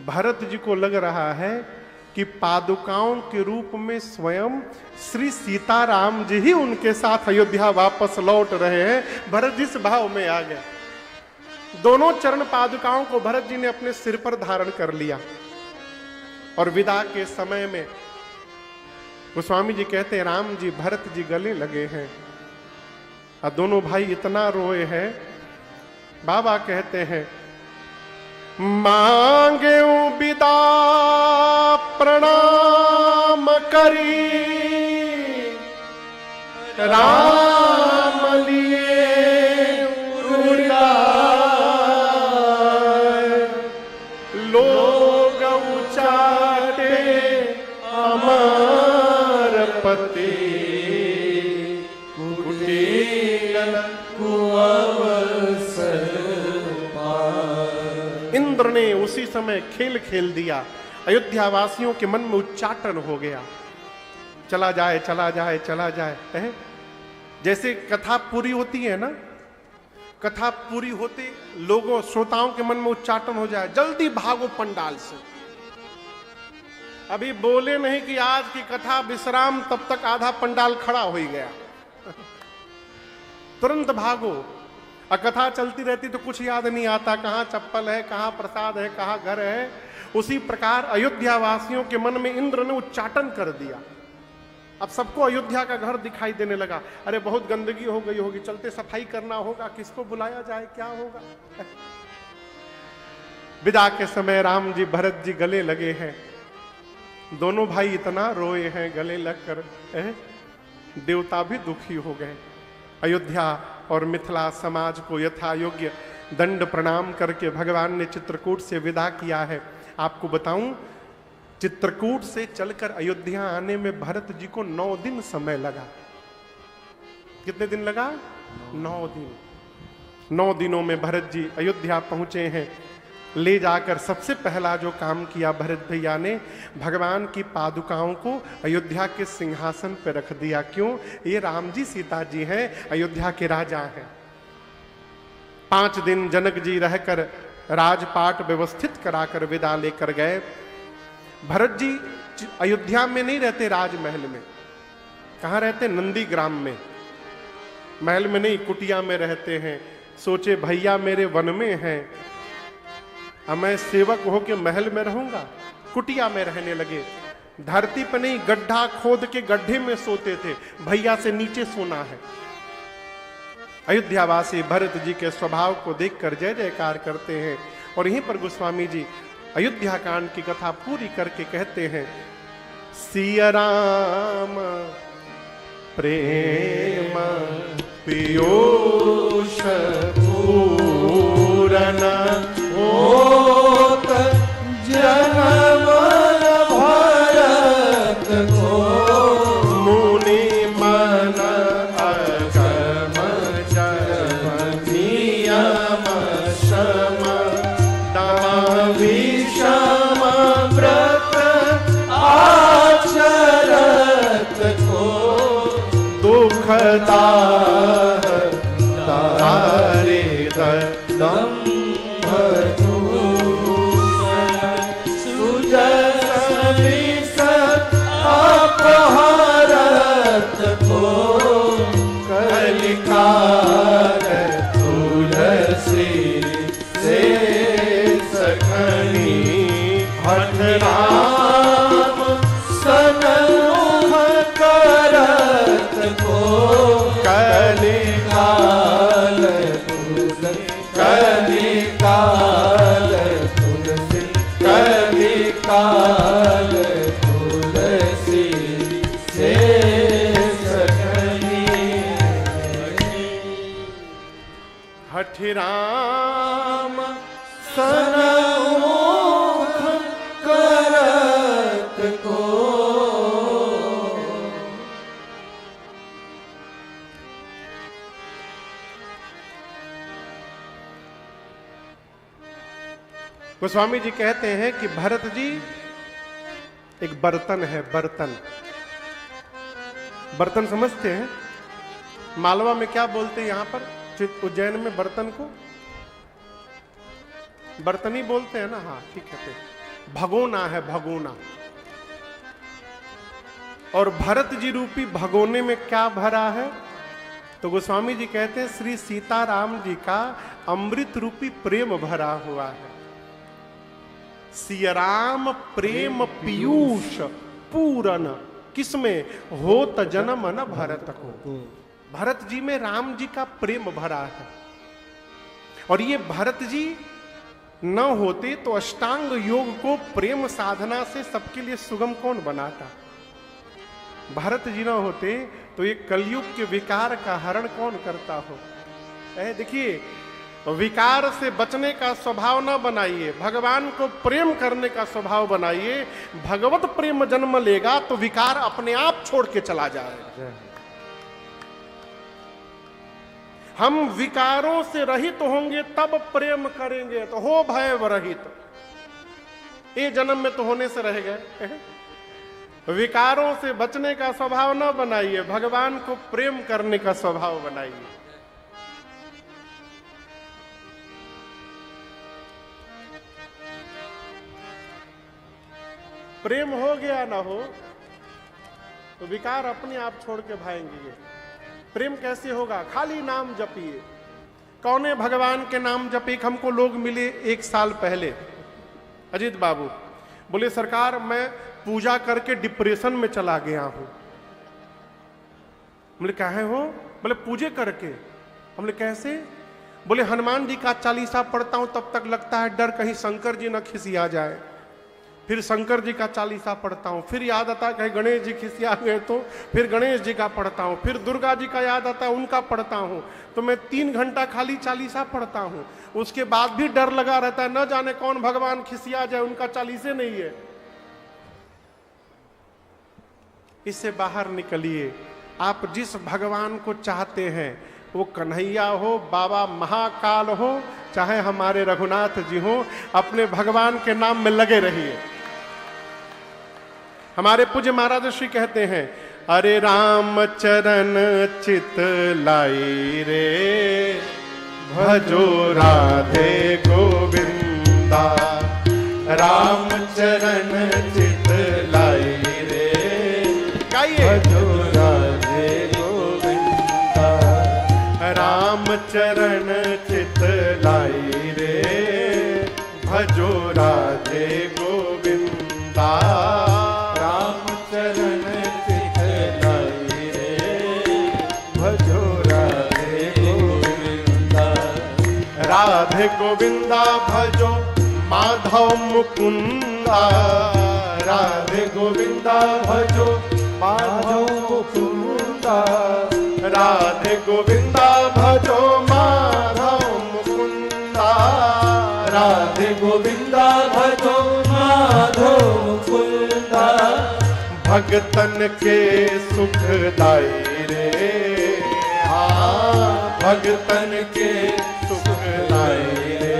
भरत जी को लग रहा है कि पादुकाओं के रूप में स्वयं श्री सीताराम जी ही उनके साथ अयोध्या वापस लौट रहे हैं। भरत जी इस भाव में आ गए। दोनों चरण पादुकाओं को भरत जी ने अपने सिर पर धारण कर लिया और विदा के समय में गोस्वामी जी कहते हैं राम जी भरत जी गले लगे हैं और दोनों भाई इतना रोए हैं। बाबा कहते हैं मांगे विदा प्रणाम करी राम लिए लोग उचाटे अमर पति कुटील कुअवसर इंद्र ने उसी समय खेल खेल दिया। अयोध्या वासियों के मन में उच्चाटन हो गया, चला जाए चला जाए चला जाए। जैसे कथा पूरी होती है ना, कथा पूरी होते लोगों श्रोताओं के मन में उच्चाटन हो जाए, जल्दी भागो पंडाल से। अभी बोले नहीं कि आज की कथा विश्राम, तब तक आधा पंडाल खड़ा हो ही गया। तुरंत भागो। और कथा चलती रहती तो कुछ याद नहीं आता, कहां चप्पल है, कहां प्रसाद है, कहां घर है। उसी प्रकार अयोध्या वासियों के मन में इंद्र ने उच्चाटन कर दिया। अब सबको अयोध्या का घर दिखाई देने लगा। अरे बहुत गंदगी हो गई होगी, चलते सफाई करना होगा, किसको बुलाया जाए, क्या होगा। विदा के समय राम जी भरत जी गले लगे हैं। दोनों भाई इतना रोए हैं गले लगकर, देवता भी दुखी हो गए। अयोध्या और मिथिला समाज को यथा योग्य दंड प्रणाम करके भगवान ने चित्रकूट से विदा किया है। आपको बताऊं, चित्रकूट से चलकर अयोध्या आने में भरत जी को 9 दिन समय लगा। कितने दिन लगा? 9 दिन। 9 दिनों में भरत जी अयोध्या पहुंचे हैं। ले जाकर सबसे पहला जो काम किया भरत भैया ने, भगवान की पादुकाओं को अयोध्या के सिंहासन पर रख दिया। क्यों? ये राम जी सीता जी हैं, अयोध्या के राजा हैं। 5 दिन जनक जी रहकर राजपाट व्यवस्थित कराकर विदा लेकर गए। भरत जी अयोध्या में नहीं रहते, राजमहल में। कहाँ रहते? नंदीग्राम में। महल में नहीं, कुटिया में रहते हैं। सोचे भैया मेरे वन में हैं, अब मैं सेवक होके महल में रहूंगा। कुटिया में रहने लगे। धरती पर नहीं, गड्ढा खोद के गड्ढे में सोते थे। भैया से नीचे सोना है। अयोध्यावासी भरत जी के स्वभाव को देखकर जय जयकार करते हैं। और यहीं पर गोस्वामी जी अयोध्या कांड की कथा पूरी करके कहते हैं, सिया राम प्रेम पीयूष पूरन होत जन्म भरत को मुनि मन अगम नियम शम दम विषम व्रत आचरत को दुखदाह तारे दम सुजस विष अपहरत को कलिकाल तुलसी से सखनी हठ राम सनमुख करत को कलिकाल कलिकाल तुलसी कलिकाल तुलसी से सखनी हठ राम सनमुख करत को गोस्वामी जी कहते हैं कि भरत जी एक बर्तन है। बर्तन, बर्तन समझते हैं? मालवा में क्या बोलते हैं? यहां पर उज्जैन में बर्तन को बर्तनी बोलते हैं ना। हाँ ठीक है। भगोना है, भगोना। और भरत जी रूपी भगोने में क्या भरा है? तो गोस्वामी जी कहते हैं श्री सीताराम जी का अमृत रूपी प्रेम भरा हुआ है। सियाराम प्रेम पीयूष पूरन, किसमें? होत जन्म न भरत को। भरत जी में राम जी का प्रेम भरा है। और ये भरत जी न होते तो अष्टांग योग को प्रेम साधना से सबके लिए सुगम कौन बनाता? भरत जी न होते तो ये कलयुग के विकार का हरण कौन करता हो? देखिए, विकार से बचने का स्वभाव न बनाइए, भगवान को प्रेम करने का स्वभाव बनाइए। भगवत प्रेम जन्म लेगा तो विकार अपने आप छोड़ के चला जाएगा। हम विकारों से रहित होंगे तब प्रेम करेंगे, तो हो भय रहित। ये जन्म में तो होने से रह गए। विकारों से बचने का स्वभाव न बनाइए, भगवान को प्रेम करने का स्वभाव बनाइए। प्रेम हो गया ना हो तो विकार अपने आप छोड़ के भागेंगे। प्रेम कैसे होगा? खाली नाम जपिए। कौने भगवान के नाम जपे? हमको लोग मिले 1 साल पहले, अजीत बाबू बोले सरकार मैं पूजा करके डिप्रेशन में चला गया हूं। बोले काहे हो? बोले पूजे करके। हमने कैसे? बोले हनुमान जी का चालीसा पढ़ता हूं तब तक लगता है डर कहीं शंकर जी न खिसिया जाए। फिर शंकर जी का चालीसा पढ़ता हूँ, फिर याद आता है कहीं गणेश जी खिसिया गए तो फिर गणेश जी का पढ़ता हूँ, फिर दुर्गा जी का याद आता है उनका पढ़ता हूँ। तो मैं 3 घंटा खाली चालीसा पढ़ता हूँ। उसके बाद भी डर लगा रहता है न जाने कौन भगवान खिसिया जाए, उनका चालीसे नहीं है। इससे बाहर निकलिए। आप जिस भगवान को चाहते हैं, वो कन्हैया हो, बाबा महाकाल हो, चाहे हमारे रघुनाथ जी हो, अपने भगवान के नाम में लगे रहिए। हमारे पूज्य महाराज श्री कहते हैं, अरे राम चरण चित लाई रे, भजो राधे गोविंदा। राम चरण चित लाई रे, भजो राधे गोविंदा। राम चरण चित लाई रे, भजो राधे गोविंदा। राम चरण चित लाई रे, भजो राधे गोविंदा। राधे गोविंदा भजो माधव मुकुंदा, राधे गोविंदा भजो माधव मुकुंदा, राधे गोविंदा भजो माधव मुकुंदा, राधे गोविंदा भजो माधव मुकुंदा। भगतन के सुखदाई रे, हाँ भगतन के सुखदाई रे,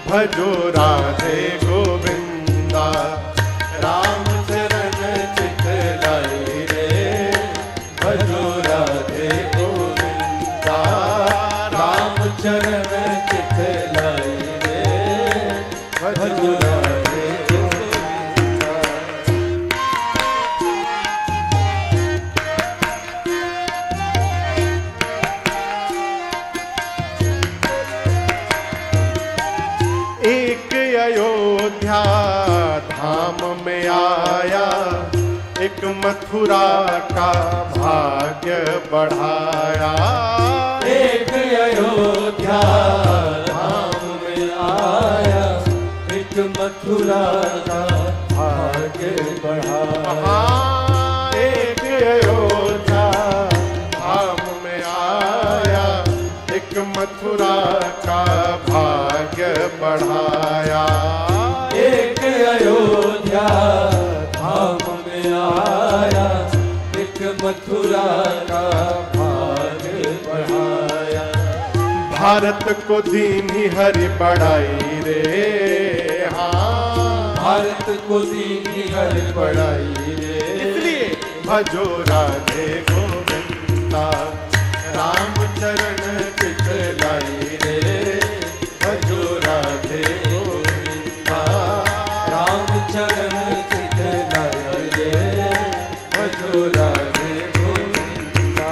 भजो राधे गोविंदा, राम चरण चित लाई रे, भजो राधे गोविंदा, राम चरण चित लाई रे, भजो राधे गोविंदा। एक अयोध्या धाम में आया, एक मथुरा का भाग्य बढ़ाया। एक अयोध्या धाम में आया, एक मथुरा का भाग्य बढ़ाया। एक अयोध्या धाम में आया, एक मथुरा का भाग्य बढ़ाया। एक अयोध्या धाम में आया, एक मथुरा का भाग्य बढ़ाया। भारत को दीनी हरि बढ़ाई रे, हाँ भारत को दीनी हरि बढ़ाई रे, इसलिए भजो राधे गोविंदा, राम चरण चित लाई रे, भजो राधे गोविंदा, राम चरण चित लाई रे, भजो राधे गोविंदा।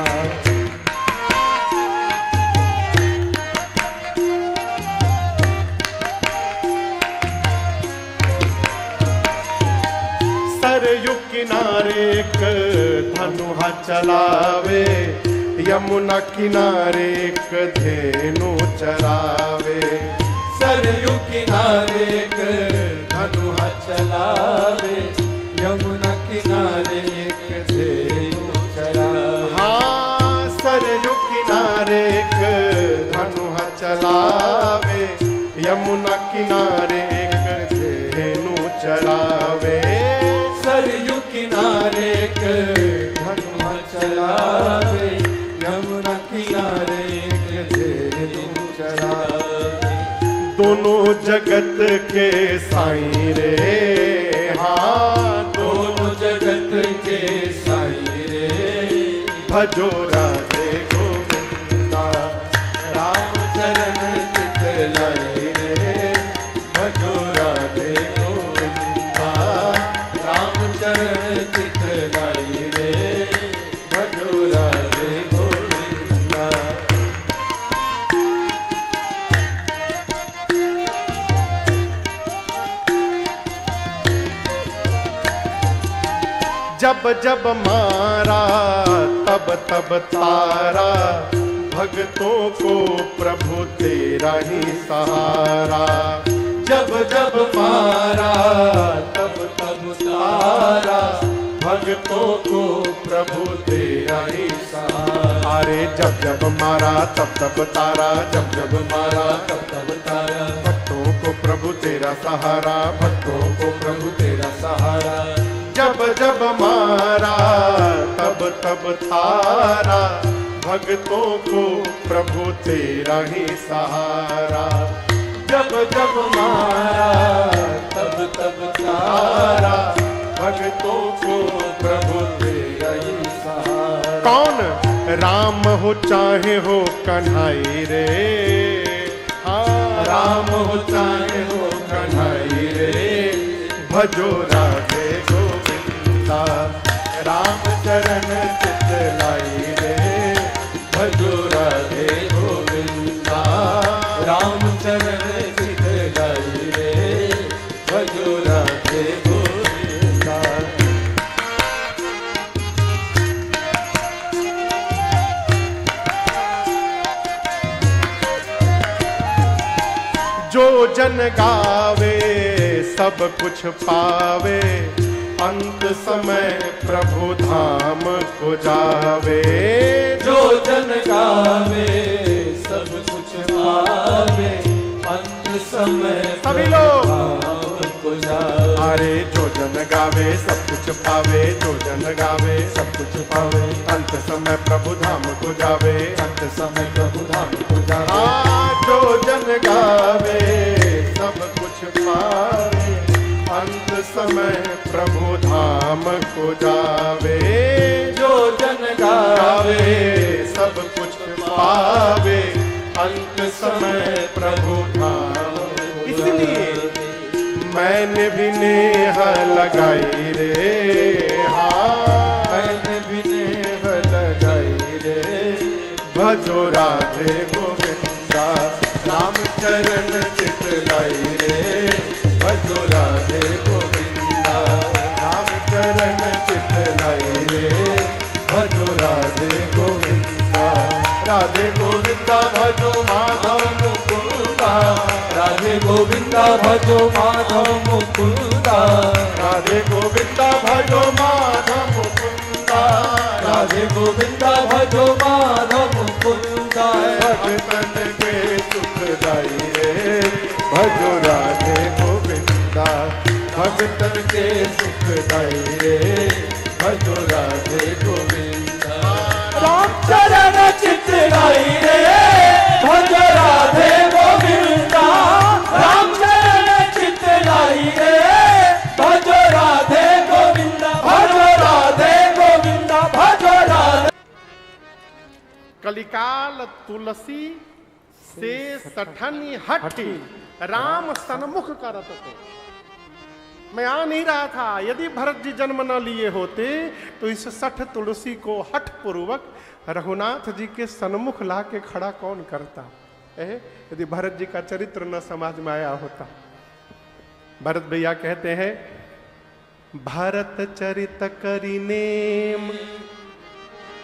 सरयू किनारे एक धनुहा चलावे, यमुना किनारे एक धेनु चरावे। सरयू किनारे एक धनुहा चलावे, यमुना किनारे एक धेनु चरावे। हाँ सरयू किनारे एक धनुहा चलावे, यमुना किनारे एक धेनु चरावे। सरयू किनारे एक धनुहा चलावे, यमुना किनारे एक धेनु चरावे। दोनों जगत के साईं रे, हाँ दोनों जगत के साईं रे, भजो राधे गोविंदा, राम चरण चित लाई रे, भजो राधे गोविंदा, राम चरण चित लाई रे, भजो राधे गोविंदा। जब जब मारा तब तब तारा, भक्तों को प्रभु तेरा ही सहारा। जब जब मारा तब तब तारा, भक्तों को प्रभु तेरा ही सहारा। अरे जब जब मारा तब तब तारा, जब जब मारा तब तब तारा, भक्तों को प्रभु तेरा सहारा, भक्तों को प्रभु तेरा सहारा। जब जब मारा तब तब तारा, भक्तों को प्रभु तेरा ही सहारा। जब जब मारा तब तब तारा, भक्तों को प्रभु तेरा ही सहारा। कौन राम हो चाहे हो कन्हई रे, हाँ राम हो चाहे हो कन्हई रे, भजो राधे गोविंदा, राम चरण चित लाई रे, भजो राधे गोविंदा, राम चरण चित लाई रे, भजो राधे गोविंदा। जो जन गावे सब कुछ पावे, अंत समय प्रभु धाम को जावे। जो जन गावे सब कुछ पावे, अंत समय सभी लोग धाम को जावे। अरे जो जन गावे सब कुछ पावे, जो जन गावे सब कुछ पावे, अंत समय प्रभु धाम को जावे, अंत समय प्रभु धाम को जावे। हाँ, जो जन गावे सब कुछ पावे, अंत समय प्रभु धाम को जावे। जो जन गावे सब कुछ पावे, अंत समय प्रभु धाम। इसलिए मैंने भी नेह लगाई रे, हाँ मैंने भी नेह लगाई रे, भजो राधे गोविंदा, राम चरण चित लाई रे, भजो राधे गोविंदा, राम चरण चित लाई रे, भजो राधे गोविंदा। राधे गोविंदा भजो माधव मुकुंदा, राधे गोविंदा भजो माधव मुकुंदा, राधे गोविंदा भजो माधव मुकुंदा, राधे गोविंदा भजो माधव मुकुंदा। भगतन के सुखदाई रे, भजो राधे गोविंदा, भगतन के सुखदाई रे, भजो राधे गोविंदा। राम चरण चित लाई रे, भजो राधे गोविंदा, राम चरण चित लाई रे, भजो राधे गोविंदा, भजो राधे गोविंदा, भजो राधे। कलिकाल तुलसी से सठनी हठी, राम सन्मुख करत को। मैं आ नहीं रहा था, यदि भरत जी जन्म न लिए होते तो इस सठ तुलसी को हठ पूर्वक रघुनाथ जी के सन्मुख ला के खड़ा कौन करता है, यदि भरत जी का चरित्र न समाज में आया होता। भरत भैया कहते हैं, भरत चरित करी नेम,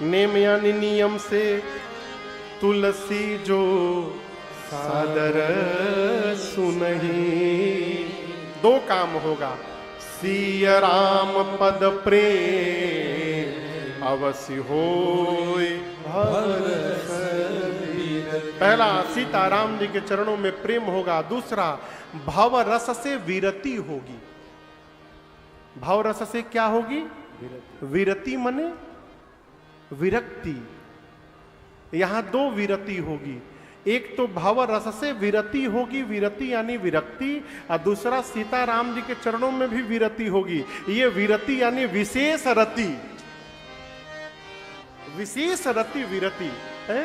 नेम यानी नियम से, तुलसी जो सादर सुनही। दो काम होगा, सिय राम पद प्रेम अवश्य होय भरत। पहला सीताराम जी के चरणों में प्रेम होगा, दूसरा भव रस से विरति होगी। भव रस से क्या होगी? विरति मने विरक्ति। यहां दो विरति होगी, एक तो भव रस से विरति होगी, विरति यानी विरक्ति, और दूसरा सीताराम जी के चरणों में भी विरति होगी। ये विरति यानी विशेष रति, विशेष रति विरति है।